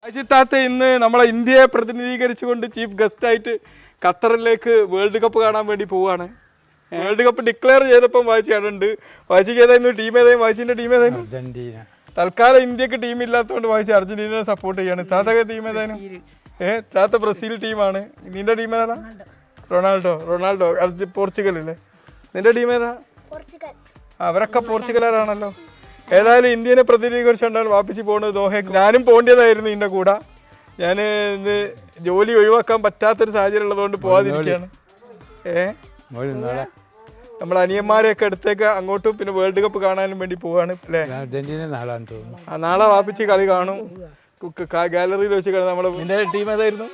അജിത്താത്ത ഇന്ന് നമ്മളെ ഇന്ത്യയെ പ്രതിനിധീകരിച്ചുകൊണ്ട് ചീഫ് ഗസ്റ്റ് ആയിട്ട് ഖത്തറിലേക്ക് വേൾഡ് കപ്പ് കാണാൻ വേണ്ടി പോവാണ്. വേൾഡ് കപ്പ് ഡിക്ലെയർ ചെയ്തപ്പം വായിച്ച് കണ്ടുണ്ട്. വായിച്ചിക്ക് ഏതായിരുന്നു ടീം? ഏതായിരുന്നു വായിച്ചിന്റെ ടീം? ഏതായിരുന്നു? അർജന്റീന. തൽക്കാലം ഇന്ത്യക്ക് ടീം ഇല്ലാത്തതുകൊണ്ട് വായിച്ച് അർജന്റീനയെ സപ്പോർട്ട് ചെയ്യാണ്. താത്തൊക്കെ ടീം ഏതായിരുന്നു? താത്ത ബ്രസീൽ ടീമാണ്. നിന്റെ ടീം ഏതാ? റൊണാൾഡോ പോർച്ചുഗൽ അല്ലേ? നിന്റെ ടീം ഏതാ? അവരൊക്കെ പോർച്ചുഗലാണല്ലോ. ഏതായാലും ഇന്ത്യനെ പ്രതിനിധീകരിച്ചുകൊണ്ടാണ് വാപ്പിച്ച് പോകുന്നത് ദോഹയ്ക്ക്. ഞാനും പോകേണ്ടതായിരുന്നു ഇതിൻ്റെ കൂടെ. ഞാൻ ഇന്ന് ജോലി ഒഴിവാക്കാൻ പറ്റാത്തൊരു സാഹചര്യം ഉള്ളതുകൊണ്ട് പോകാതിരിക്കുകയാണ്. നമ്മുടെ അനിയന്മാരെയൊക്കെ അടുത്തേക്ക് അങ്ങോട്ടും പിന്നെ വേൾഡ് കപ്പ് കാണാനും വേണ്ടി പോവാണ് അല്ലേ? അർജന്റീന നാളാന്ന് തോന്നുന്നു. നാളെ വാപ്പിച്ച് കളി കാണും. ഗാലറിയിൽ വെച്ച് കാണും. നമ്മുടെ നിന്റെ ടീം ഏതായിരുന്നു?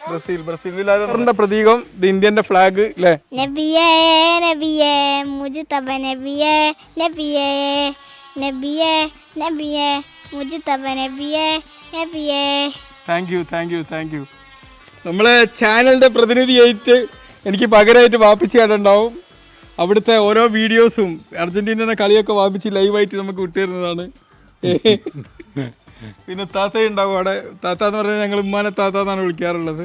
ബ്രസീലിന്റെ പ്രതീകം ഇന്ത്യന്റെ ഫ്ലാഗ് അല്ലേ? Thank you. നമ്മളെ ചാനലിന്റെ പ്രതിനിധിയായിട്ട് എനിക്ക് പകരമായിട്ട് വാപ്പിച്ച് കണ്ടുണ്ടാവും. അവിടുത്തെ ഓരോ വീഡിയോസും അർജന്റീനയുടെ കളിയൊക്കെ വാപ്പിച്ച് ലൈവായിട്ട് നമുക്ക് വിട്ടുതരുന്നതാണ്. പിന്നെ താത്തയുണ്ടാവും അവിടെ. താത്ത എന്ന് പറഞ്ഞാൽ ഞങ്ങൾ ഉമ്മാനെ താത്ത എന്നാണ് വിളിക്കാറുള്ളത്.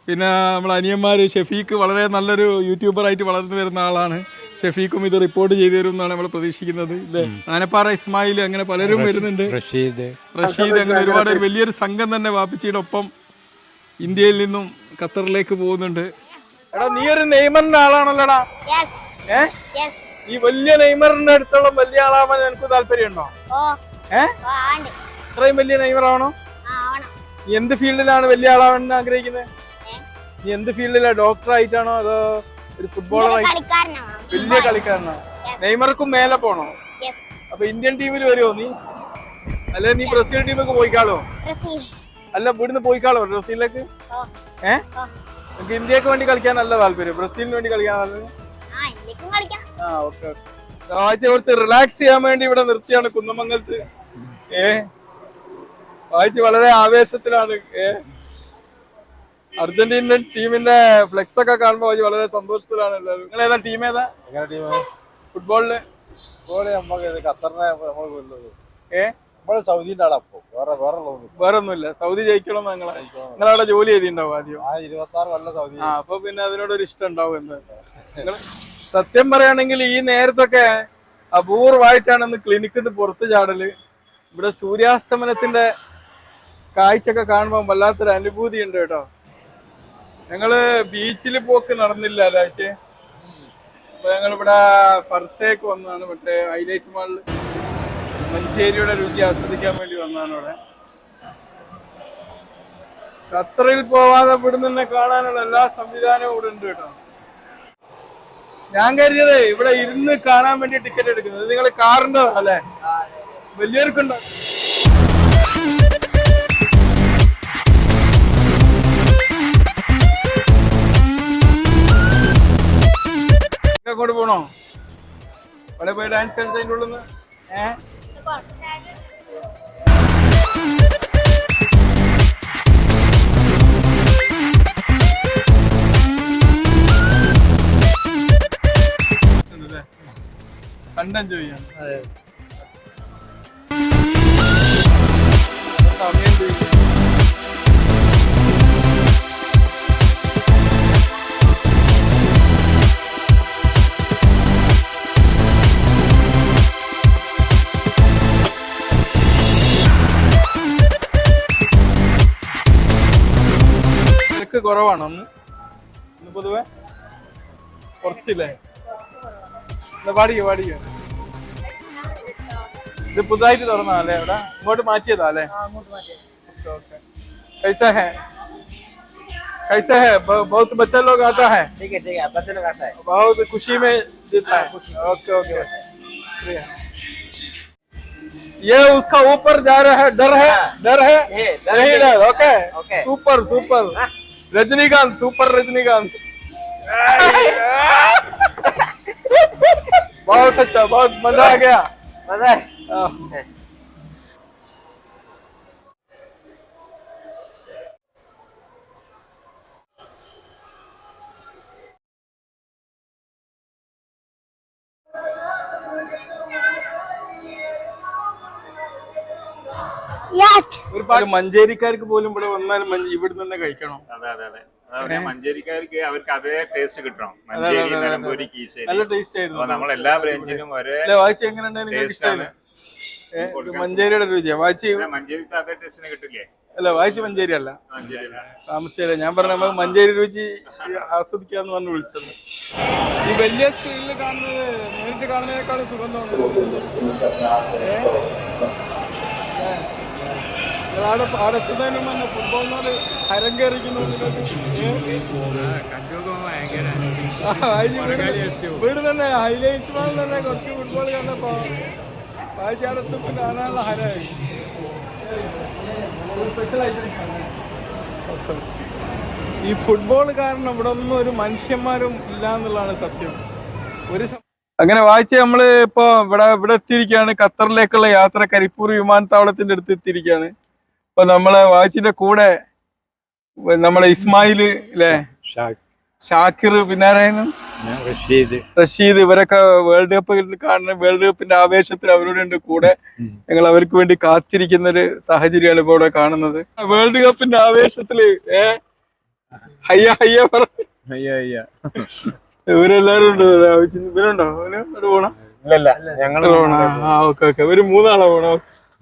പിന്നെ നമ്മളെ അനിയന്മാർ ഷെഫീഖ് വളരെ നല്ലൊരു യൂട്യൂബറായിട്ട് വളർന്നു വരുന്ന ആളാണ്. ഷെഫീഖും ഇത് റിപ്പോർട്ട് ചെയ്തു തരും എന്നാണ് നമ്മൾ പ്രതീക്ഷിക്കുന്നത് അല്ലേ? ആനപ്പാറ ഇസ്മായിൽ അങ്ങനെ പലരും വരുന്നുണ്ട്. റഷീദ് അങ്ങനെ ഒരുപാട് വലിയൊരു സംഘം തന്നെ വാപ്പിച്ചിയുടെ ഒപ്പം ഇന്ത്യയിൽ നിന്നും ഖത്തറിലേക്ക് പോകുന്നുണ്ട്. എടാ നീ ഒരു നെയ്മറിന്റെ ആളാണല്ലോടാ? ഈ വലിയ നെയ്മറിന്റെ അടുത്തോളം വലിയ ആളാവാൻ എനിക്ക് താല്പര്യമുണ്ടോ? ഇത്രയും വലിയ നെയ്മർ ആവണോ? നീ എന്ത് ഫീൽഡിലാണ് വലിയ ആളാവാൻ ആഗ്രഹിക്കുന്നത്? നീ എന്ത് ഫീൽഡിലാണ്? ഡോക്ടർ ആയിട്ടാണോ അതോ ഒരു ഫുട്ബോളർ ആയിട്ടാണോ? വലിയ കളിക്കാരനാണോ? നെയ്മർക്കും മേലെ പോണോ? അപ്പൊ ഇന്ത്യൻ ടീമിൽ വരുമോ നീ? അല്ലെ നീ ബ്രസീൽ ടീമൊക്കെ പോയിക്കാളോ? അല്ല ഇവിടുന്ന് പോയിക്കാളോ ബ്രസീലിലേക്ക്? എനിക്ക് ഇന്ത്യക്ക് വേണ്ടി കളിക്കാൻ നല്ല താല്പര്യം. ബ്രസീലിന് വേണ്ടി കളിക്കാൻ താല്പര്യം? കുറച്ച് റിലാക്സ് ചെയ്യാൻ വേണ്ടി ഇവിടെ നിർത്തിയാണ് കുന്നമംഗലത്ത്. വായിച്ച് വളരെ ആവേശത്തിലാണ്. അർജന്റീനൻ ടീമിന്റെ ഫ്ലെക്സ് ഒക്കെ കാണുമ്പോൾ വായിച്ച് വളരെ സന്തോഷത്തിലാണ് എല്ലാവരും. നിങ്ങൾ ഏതാ ടീം? ഏതാ ഫുട്ബോളില്? വേറെ ഒന്നുമില്ല. സൗദി ജയിക്കണം നിങ്ങളവിടെ ജോലി ചെയ്തിട്ടുണ്ടാവും ആദ്യം. അപ്പൊ പിന്നെ അതിനോടൊരു ഇഷ്ടം ഉണ്ടാവും. എന്താ സത്യം പറയുകയാണെങ്കിൽ ഈ നേരത്തൊക്കെ അപൂർവമായിട്ടാണ് ക്ലിനിക്കിൽ നിന്ന് പുറത്ത് ചാടല്. ഇവിടെ സൂര്യാസ്തമനത്തിന്റെ കാഴ്ചയൊക്കെ കാണുമ്പോൾ വല്ലാത്തൊരു അനുഭൂതി ഉണ്ട് കേട്ടോ. ഞങ്ങള് ബീച്ചിൽ പോക്ക് നടന്നില്ല അല്ലാച്ചേ. അപ്പൊ ഞങ്ങളിവിടെ ഫർസേക്ക് വന്നതാണ്. മറ്റേ ഹൈലൈറ്റ് മാളില് മഞ്ചേരിയുടെ രുചി ആസ്വദിക്കാൻ വേണ്ടി വന്നതാണ്. ഇവിടെ ഖത്തറിൽ പോവാതെ ഇവിടെ നിന്ന് കാണാനുള്ള എല്ലാ സംവിധാനവും ഇവിടെ ഉണ്ട് കേട്ടോ. ഞാൻ കരുതിയത് ഇവിടെ ഇരുന്ന് കാണാൻ വേണ്ടി ടിക്കറ്റ് എടുക്കുന്നത്. നിങ്ങൾ കാറിന്റെ അല്ലേ? വലിയവർക്കുണ്ടോ? അങ്ങോട്ട് പോണോ? അവിടെ പോയി ഡാൻസ് കളിച്ചതിൻ്റെ ഉള്ളിൽ നിന്ന് കണ്ട് എൻജോയ് ചെയ്യാം. സമയം തിരക്ക് കുറവാണ് ഇന്ന് പൊതുവെ. കുറച്ചില്ലേ? പാടിക്കോ. ഇത് പുതുതായിട്ട് തുറന്നല്ലേ? ഇവിടെ ഇങ്ങോട്ട് മാറ്റിയതാ അല്ലേ? कैसा है? बहुत बच्चा लोग आता है? ठीक है बच्चे लोग आता है. बहुत खुशी में देता है. ओके. ये उसका ऊपर जा रहा है. डर है? नहीं डर. Okay. Super Rajinikanth. Super Rajinikanth. बहुत अच्छा. बहुत मजा आ गया. मजा है. ഒരു മഞ്ചേരിക്കാർക്ക് പോലും ഇവിടെ വന്നാൽ ഇവിടെ തന്നെ കഴിക്കണം. മഞ്ചേരിക്കാർക്ക് അവർക്ക് അതേ ടേസ്റ്റ് കിട്ടണം. മഞ്ചേരി, നിലമ്പൂരി, കീശേരി നല്ല ടേസ്റ്റ് ആയിരുന്നു. നമ്മളെല്ലാ ബ്രാഞ്ചിലും ഒരേ വായിച്ച് എങ്ങനെയുണ്ടായിരുന്നു? മഞ്ചേരിയുടെ രുചിയാ വായിച്ച്. മഞ്ചേരിക്ക് അതേ ടേസ്റ്റിന് കിട്ടില്ലേ? അല്ല, വായിച്ച് മഞ്ചേരി അല്ല, താമരശ്ശേരി. ഞാൻ പറഞ്ഞ നമുക്ക് മഞ്ചേരി രുചി ആസ്വദിക്കാന്ന് പറഞ്ഞ് വിളിച്ചത്. ഈ വലിയ സ്ക്രീനിൽ കാണുന്നത് നേരിട്ട് കാണുന്നതിനേക്കാളും സുഖം തോന്നുന്നു. അവിടെ എത്തുന്നതിന് മുമ്പ് ഫുട്ബോളിനോട് ഹരം കയറിക്കുന്നു. വീട് തന്നെ ഹൈലൈറ്റ് മാൾ തന്നെ കുറച്ച് ഫുട്ബോൾ കണ്ടപ്പോ വായിച്ചാടത്തുമ്പോ കാണാനുള്ള ഹരമായി. ഈ ഫുട്ബോൾ കാരണം ഇവിടെ ഒന്നും ഒരു മനുഷ്യന്മാരും ഇല്ല എന്നുള്ളതാണ് സത്യം. അങ്ങനെ വായിച്ച് നമ്മള് ഇപ്പൊ ഇവിടെ എത്തിയിരിക്കുകയാണ്. ഖത്തറിലേക്കുള്ള യാത്ര കരിപ്പൂർ വിമാനത്താവളത്തിന്റെ അടുത്ത് എത്തിയിരിക്കുകയാണ്. ഇപ്പൊ നമ്മളെ വായിച്ചിന്റെ കൂടെ നമ്മളെ ഇസ്മായിൽ അല്ലേ, ഷാക്കിർ, പിന്നെ റഷീദ്, ഇവരൊക്കെ വേൾഡ് കപ്പ് കാണുന്ന വേൾഡ് കപ്പിന്റെ ആവേശത്തിൽ അവരുടെ ഉണ്ട് കൂടെ. ഞങ്ങൾ അവർക്ക് വേണ്ടി കാത്തിരിക്കുന്ന ഒരു സാഹചര്യമാണ് ഇപ്പൊ ഇവിടെ കാണുന്നത്. വേൾഡ് കപ്പിന്റെ ആവേശത്തില് ഹയ്യ ഹയ്യ പറ, ഇവരെല്ലാരും ഉണ്ട്. ഇവരുണ്ടോ? പോണോ? ഓക്കെ. ഒരു 3 ആളാ പോണോ?